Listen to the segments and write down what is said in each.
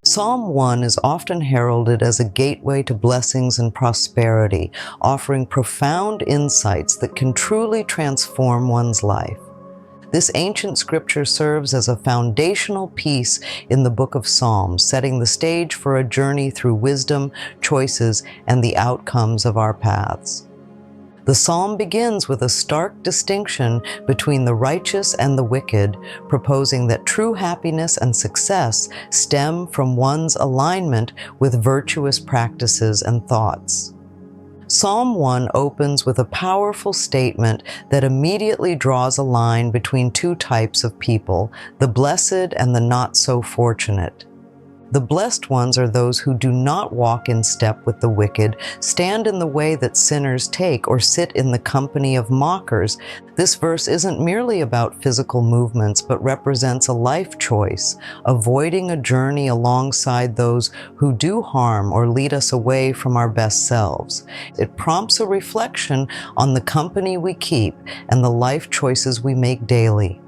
Psalm 1 is often heralded as a gateway to blessings and prosperity, offering profound insights that can truly transform one's life. This ancient scripture serves as a foundational piece in the book of Psalms, setting the stage for a journey through wisdom, choices, and the outcomes of our paths. The psalm begins with a stark distinction between the righteous and the wicked, proposing that true happiness and success stem from one's alignment with virtuous practices and thoughts. Psalm 1 opens with a powerful statement that immediately draws a line between two types of people, the blessed and the not so fortunate. The blessed ones are those who do not walk in step with the wicked, stand in the way that sinners take, or sit in the company of mockers. This verse isn't merely about physical movements, but represents a life choice, avoiding a journey alongside those who do harm or lead us away from our best selves. It prompts a reflection on the company we keep and the life choices we make daily.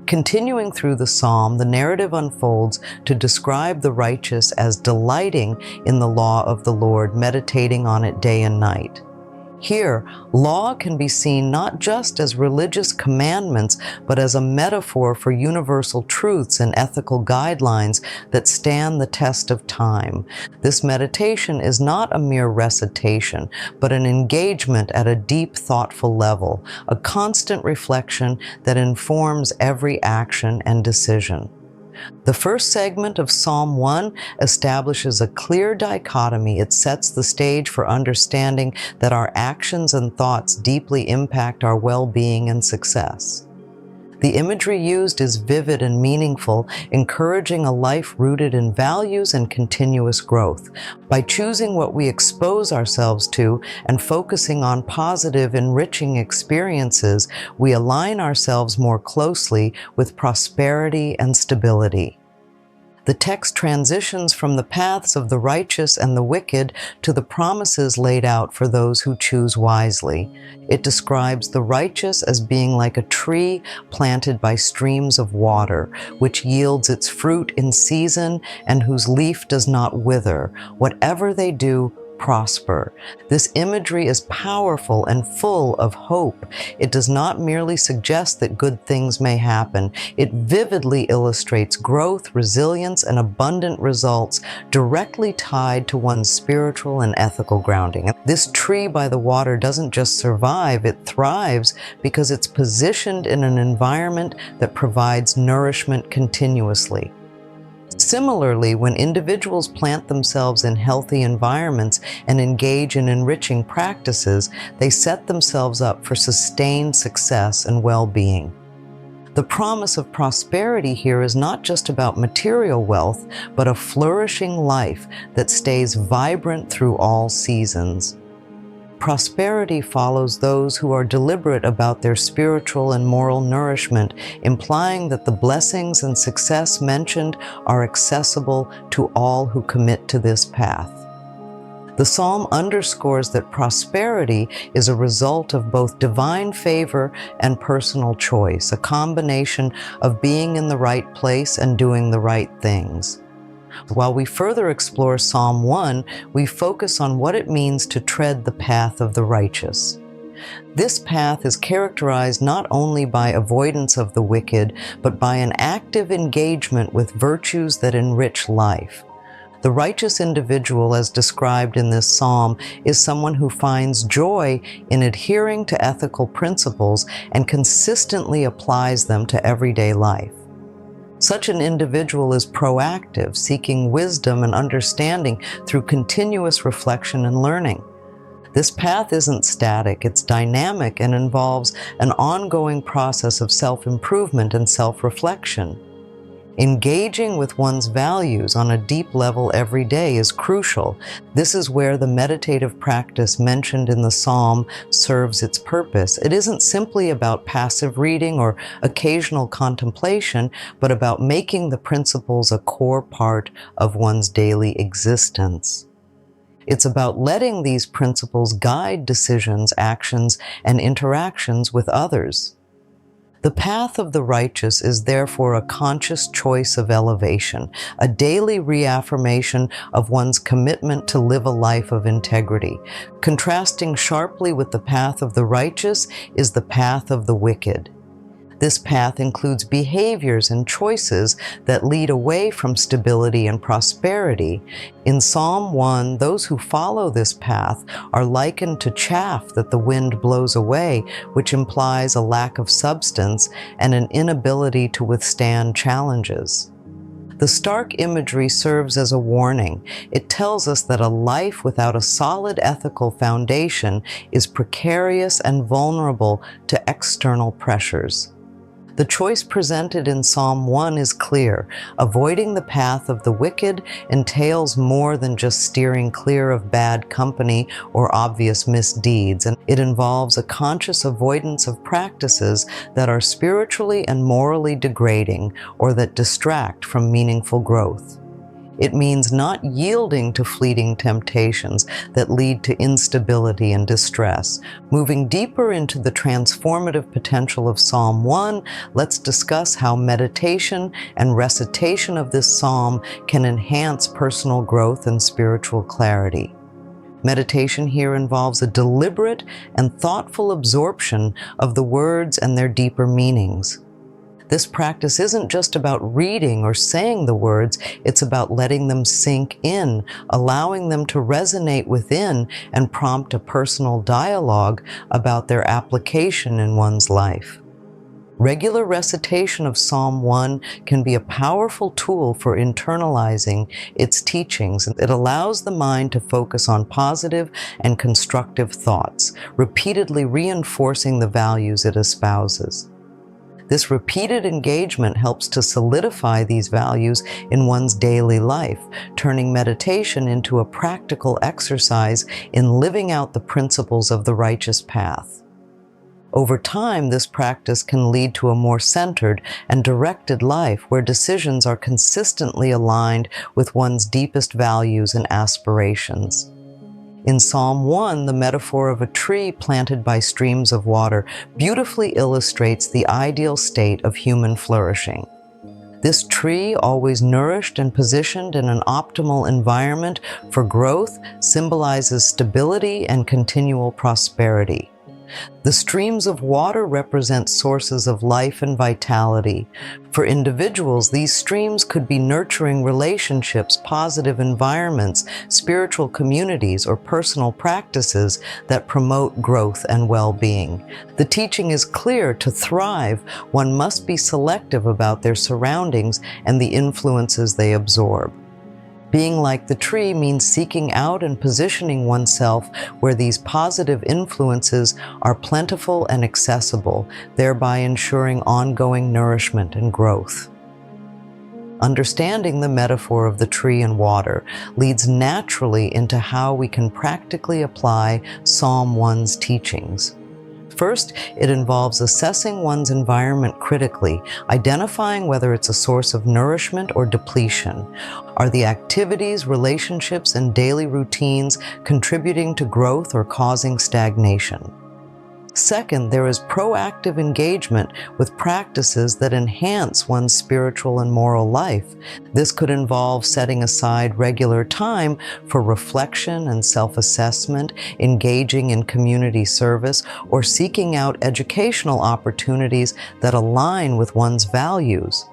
Continuing through the psalm, the narrative unfolds to describe the righteous as delighting in the law of the Lord, meditating on it day and night. Here, law can be seen not just as religious commandments, but as a metaphor for universal truths and ethical guidelines that stand the test of time. This meditation is not a mere recitation, but an engagement at a deep, thoughtful level, a constant reflection that informs every action and decision. The first segment of Psalm 1 establishes a clear dichotomy. It sets the stage for understanding that our actions and thoughts deeply impact our well-being and success. The imagery used is vivid and meaningful, encouraging a life rooted in values and continuous growth. By choosing what we expose ourselves to and focusing on positive, enriching experiences, we align ourselves more closely with prosperity and stability. The text transitions from the paths of the righteous and the wicked to the promises laid out for those who choose wisely. It describes the righteous as being like a tree planted by streams of water, which yields its fruit in season and whose leaf does not wither. Whatever they do, prosper. This imagery is powerful and full of hope. It does not merely suggest that good things may happen. It vividly illustrates growth, resilience, and abundant results directly tied to one's spiritual and ethical grounding. This tree by the water doesn't just survive, it thrives because it's positioned in an environment that provides nourishment continuously. Similarly, when individuals plant themselves in healthy environments and engage in enriching practices, they set themselves up for sustained success and well-being. The promise of prosperity here is not just about material wealth, but a flourishing life that stays vibrant through all seasons. Prosperity follows those who are deliberate about their spiritual and moral nourishment, implying that the blessings and success mentioned are accessible to all who commit to this path. The psalm underscores that prosperity is a result of both divine favor and personal choice, a combination of being in the right place and doing the right things. While we further explore Psalm 1, we focus on what it means to tread the path of the righteous. This path is characterized not only by avoidance of the wicked, but by an active engagement with virtues that enrich life. The righteous individual, as described in this psalm, is someone who finds joy in adhering to ethical principles and consistently applies them to everyday life. Such an individual is proactive, seeking wisdom and understanding through continuous reflection and learning. This path isn't static, it's dynamic and involves an ongoing process of self-improvement and self-reflection. Engaging with one's values on a deep level every day is crucial. This is where the meditative practice mentioned in the psalm serves its purpose. It isn't simply about passive reading or occasional contemplation, but about making the principles a core part of one's daily existence. It's about letting these principles guide decisions, actions, and interactions with others. The path of the righteous is therefore a conscious choice of elevation, a daily reaffirmation of one's commitment to live a life of integrity. Contrasting sharply with the path of the righteous is the path of the wicked. This path includes behaviors and choices that lead away from stability and prosperity. In Psalm 1, those who follow this path are likened to chaff that the wind blows away, which implies a lack of substance and an inability to withstand challenges. The stark imagery serves as a warning. It tells us that a life without a solid ethical foundation is precarious and vulnerable to external pressures. The choice presented in Psalm 1 is clear. Avoiding the path of the wicked entails more than just steering clear of bad company or obvious misdeeds, and it involves a conscious avoidance of practices that are spiritually and morally degrading or that distract from meaningful growth. It means not yielding to fleeting temptations that lead to instability and distress. Moving deeper into the transformative potential of Psalm 1, let's discuss how meditation and recitation of this psalm can enhance personal growth and spiritual clarity. Meditation here involves a deliberate and thoughtful absorption of the words and their deeper meanings. This practice isn't just about reading or saying the words, it's about letting them sink in, allowing them to resonate within and prompt a personal dialogue about their application in one's life. Regular recitation of Psalm 1 can be a powerful tool for internalizing its teachings. It allows the mind to focus on positive and constructive thoughts, repeatedly reinforcing the values it espouses. This repeated engagement helps to solidify these values in one's daily life, turning meditation into a practical exercise in living out the principles of the righteous path. Over time, this practice can lead to a more centered and directed life where decisions are consistently aligned with one's deepest values and aspirations. In Psalm 1, the metaphor of a tree planted by streams of water beautifully illustrates the ideal state of human flourishing. This tree, always nourished and positioned in an optimal environment for growth, symbolizes stability and continual prosperity. The streams of water represent sources of life and vitality. For individuals, these streams could be nurturing relationships, positive environments, spiritual communities, or personal practices that promote growth and well-being. The teaching is clear: to thrive, one must be selective about their surroundings and the influences they absorb. Being like the tree means seeking out and positioning oneself where these positive influences are plentiful and accessible, thereby ensuring ongoing nourishment and growth. Understanding the metaphor of the tree and water leads naturally into how we can practically apply Psalm 1's teachings. First, it involves assessing one's environment critically, identifying whether it's a source of nourishment or depletion. Are the activities, relationships, and daily routines contributing to growth or causing stagnation? Second, there is proactive engagement with practices that enhance one's spiritual and moral life. This could involve setting aside regular time for reflection and self-assessment, engaging in community service, or seeking out educational opportunities that align with one's values.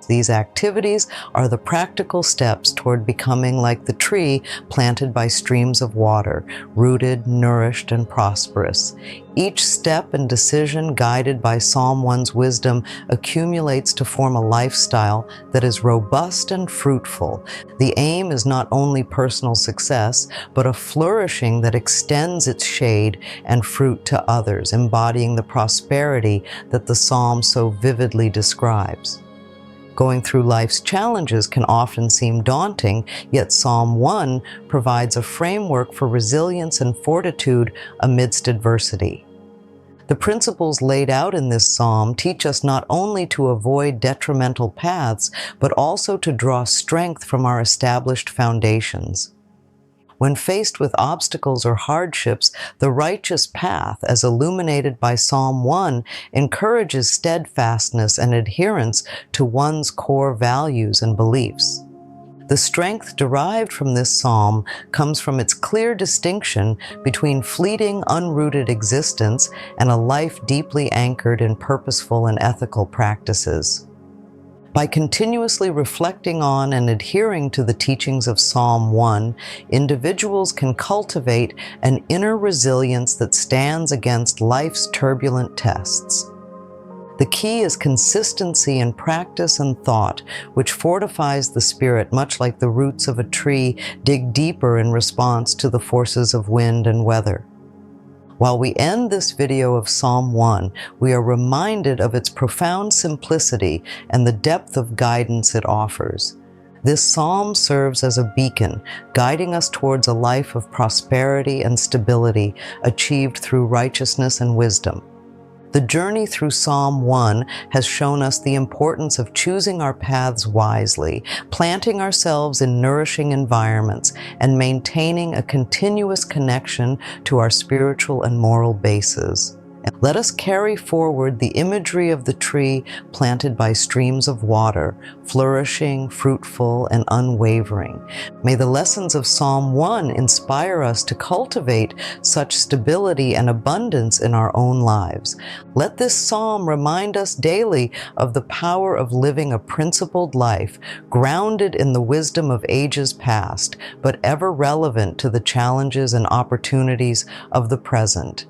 These activities are the practical steps toward becoming like the tree planted by streams of water, rooted, nourished, and prosperous. Each step and decision, guided by Psalm 1's wisdom, accumulates to form a lifestyle that is robust and fruitful. The aim is not only personal success, but a flourishing that extends its shade and fruit to others, embodying the prosperity that the psalm so vividly describes. Going through life's challenges can often seem daunting, yet Psalm 1 provides a framework for resilience and fortitude amidst adversity. The principles laid out in this psalm teach us not only to avoid detrimental paths, but also to draw strength from our established foundations. When faced with obstacles or hardships, the righteous path, as illuminated by Psalm 1, encourages steadfastness and adherence to one's core values and beliefs. The strength derived from this psalm comes from its clear distinction between fleeting, unrooted existence and a life deeply anchored in purposeful and ethical practices. By continuously reflecting on and adhering to the teachings of Psalm 1, individuals can cultivate an inner resilience that stands against life's turbulent tests. The key is consistency in practice and thought, which fortifies the spirit much like the roots of a tree dig deeper in response to the forces of wind and weather. While we end this video of Psalm 1, we are reminded of its profound simplicity and the depth of guidance it offers. This psalm serves as a beacon, guiding us towards a life of prosperity and stability achieved through righteousness and wisdom. The journey through Psalm 1 has shown us the importance of choosing our paths wisely, planting ourselves in nourishing environments, and maintaining a continuous connection to our spiritual and moral bases. Let us carry forward the imagery of the tree planted by streams of water, flourishing, fruitful, and unwavering. May the lessons of Psalm 1 inspire us to cultivate such stability and abundance in our own lives. Let this psalm remind us daily of the power of living a principled life, grounded in the wisdom of ages past, but ever relevant to the challenges and opportunities of the present.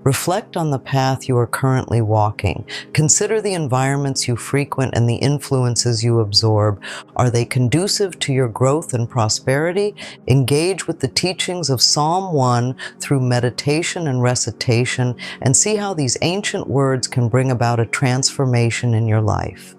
Reflect on the path you are currently walking. Consider the environments you frequent and the influences you absorb. Are they conducive to your growth and prosperity? Engage with the teachings of Psalm 1 through meditation and recitation, and see how these ancient words can bring about a transformation in your life.